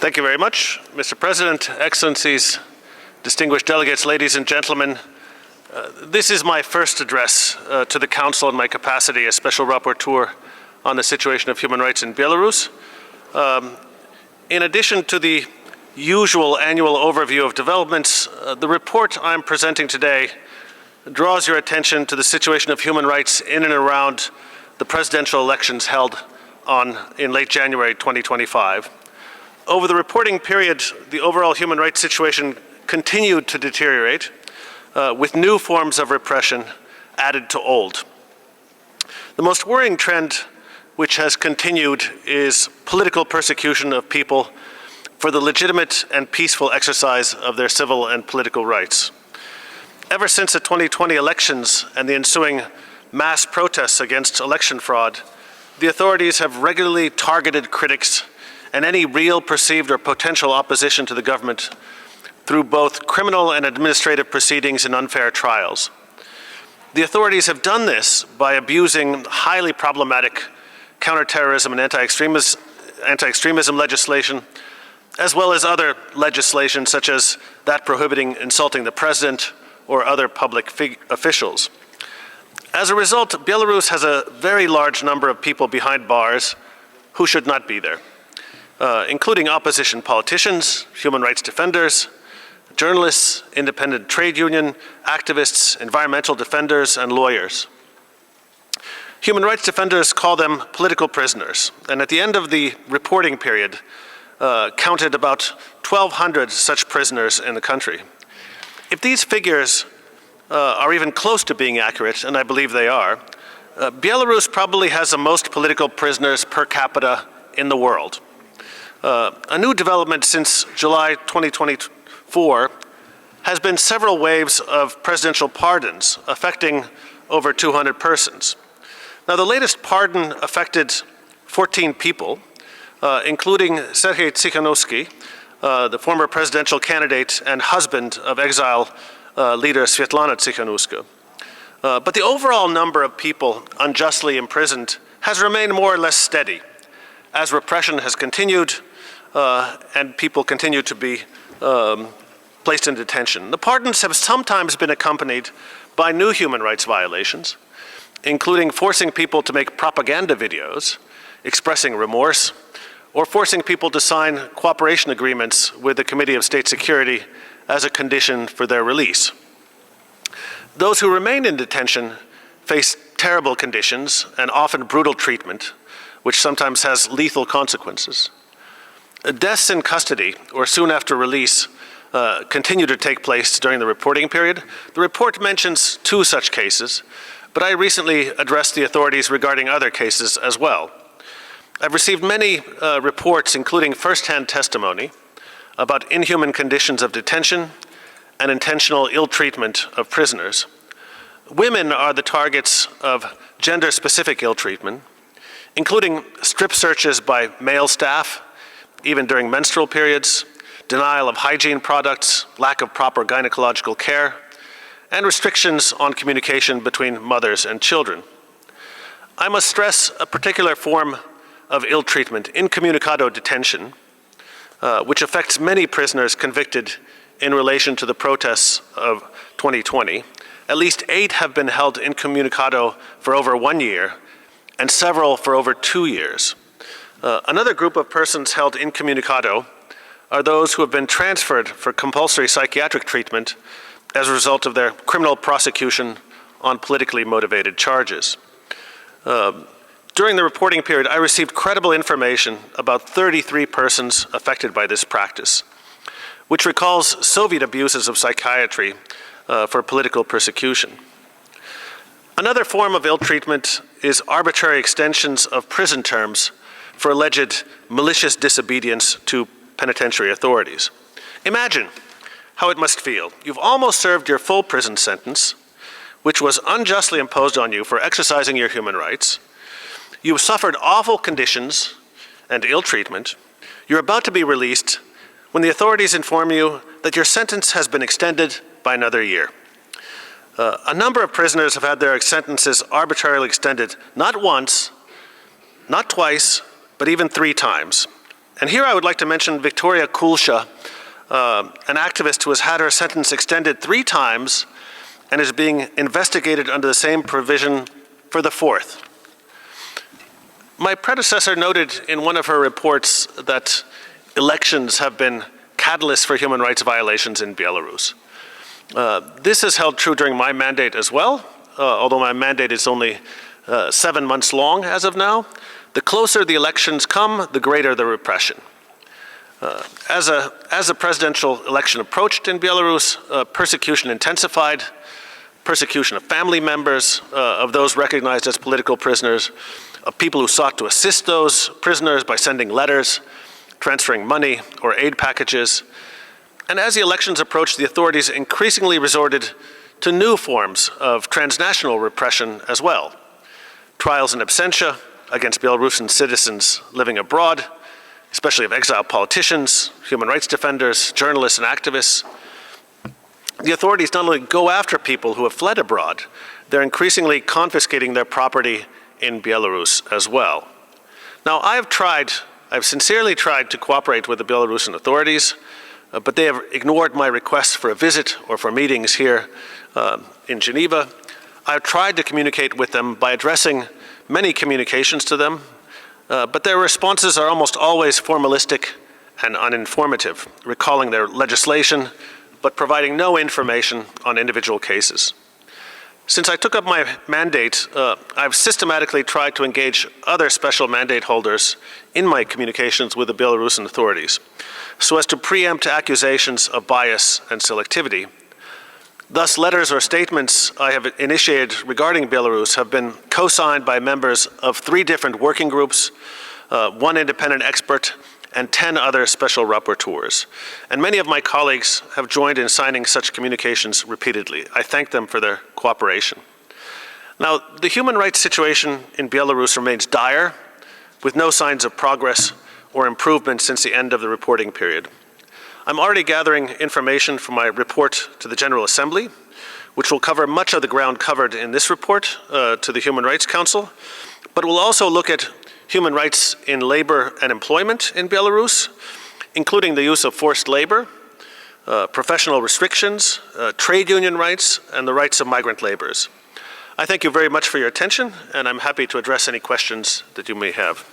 Thank you very much, Mr. President, Excellencies, distinguished delegates, ladies and gentlemen. This is my first address to the Council in my capacity as Special Rapporteur on the situation of human rights in Belarus. In addition to the usual annual overview of developments, the report I'm presenting today draws your attention to the situation of human rights in and around the presidential elections held in late January 2025. Over the reporting period, the overall human rights situation continued to deteriorate, with new forms of repression added to old. The most worrying trend which has continued is political persecution of people for the legitimate and peaceful exercise of their civil and political rights. Ever since the 2020 elections and the ensuing mass protests against election fraud, the authorities have regularly targeted critics and any real perceived or potential opposition to the government through both criminal and administrative proceedings and unfair trials. The authorities have done this by abusing highly problematic counterterrorism and anti-extremism legislation, as well as other legislation such as that prohibiting insulting the president or other public officials. As a result, Belarus has a very large number of people behind bars who should not be there, including opposition politicians, human rights defenders, journalists, independent trade union activists, environmental defenders, and lawyers. Human rights defenders call them political prisoners, and at the end of the reporting period, counted about 1,200 such prisoners in the country. If these figures are even close to being accurate, and I believe they are, Belarus probably has the most political prisoners per capita in the world. A new development since July 2024 has been several waves of presidential pardons affecting over 200 persons. Now, the latest pardon affected 14 people, including Sergei Tsikhanouski, the former presidential candidate and husband of exile leader Svetlana Tsikhanouska. But the overall number of people unjustly imprisoned has remained more or less steady as repression has continued and people continue to be placed in detention. The pardons have sometimes been accompanied by new human rights violations, including forcing people to make propaganda videos, expressing remorse, or forcing people to sign cooperation agreements with the Committee of State Security as a condition for their release. Those who remain in detention face terrible conditions and often brutal treatment, which sometimes has lethal consequences. Deaths in custody or soon after release continue to take place during the reporting period. The report mentions 2 such cases, but I recently addressed the authorities regarding other cases as well. I've received many reports, including first-hand testimony, about inhuman conditions of detention and intentional ill treatment of prisoners. Women are the targets of gender-specific ill treatment, including strip searches by male staff, even during menstrual periods, denial of hygiene products, lack of proper gynecological care, and restrictions on communication between mothers and children. I must stress a particular form of ill treatment, incommunicado detention, which affects many prisoners convicted in relation to the protests of 2020. At least 8 have been held incommunicado for over 1 year, and several for over 2 years. Another group of persons held incommunicado are those who have been transferred for compulsory psychiatric treatment as a result of their criminal prosecution on politically motivated charges. During the reporting period, I received credible information about 33 persons affected by this practice, which recalls Soviet abuses of psychiatry for political persecution. Another form of ill treatment is arbitrary extensions of prison terms for alleged malicious disobedience to penitentiary authorities. Imagine how it must feel. You've almost served your full prison sentence, which was unjustly imposed on you for exercising your human rights. You've suffered awful conditions and ill treatment. You're about to be released when the authorities inform you that your sentence has been extended by another year. A number of prisoners have had their sentences arbitrarily extended, not once, not twice, but even 3 times. And here I would like to mention Victoria Kulsha, an activist who has had her sentence extended 3 times and is being investigated under the same provision for the 4th. My predecessor noted in one of her reports that elections have been catalysts for human rights violations in Belarus. This has held true during my mandate as well, although my mandate is only 7 months long as of now. The closer the elections come, the greater the repression. As the presidential election approached in Belarus, persecution intensified, persecution of family members, of those recognized as political prisoners, of people who sought to assist those prisoners by sending letters, transferring money or aid packages. And as the elections approached, the authorities increasingly resorted to new forms of transnational repression as well. Trials in absentia against Belarusian citizens living abroad, especially of exiled politicians, human rights defenders, journalists, and activists. The authorities not only go after people who have fled abroad, they're increasingly confiscating their property in Belarus as well. Now, I've sincerely tried to cooperate with the Belarusian authorities, but they have ignored my requests for a visit or for meetings here in Geneva. I've tried to communicate with them by addressing many communications to them, but their responses are almost always formalistic and uninformative, recalling their legislation, but providing no information on individual cases. Since I took up my mandate, I've systematically tried to engage other special mandate holders in my communications with the Belarusian authorities, so as to preempt accusations of bias and selectivity. Thus, letters or statements I have initiated regarding Belarus have been co-signed by members of 3 different working groups, 1 independent expert, and 10 other special rapporteurs. And many of my colleagues have joined in signing such communications repeatedly. I thank them for their cooperation. Now, the human rights situation in Belarus remains dire, with no signs of progress or improvement since the end of the reporting period. I'm already gathering information from my report to the General Assembly, which will cover much of the ground covered in this report to the Human Rights Council, but will also look at human rights in labor and employment in Belarus, including the use of forced labor, professional restrictions, trade union rights, and the rights of migrant laborers. I thank you very much for your attention, and I'm happy to address any questions that you may have.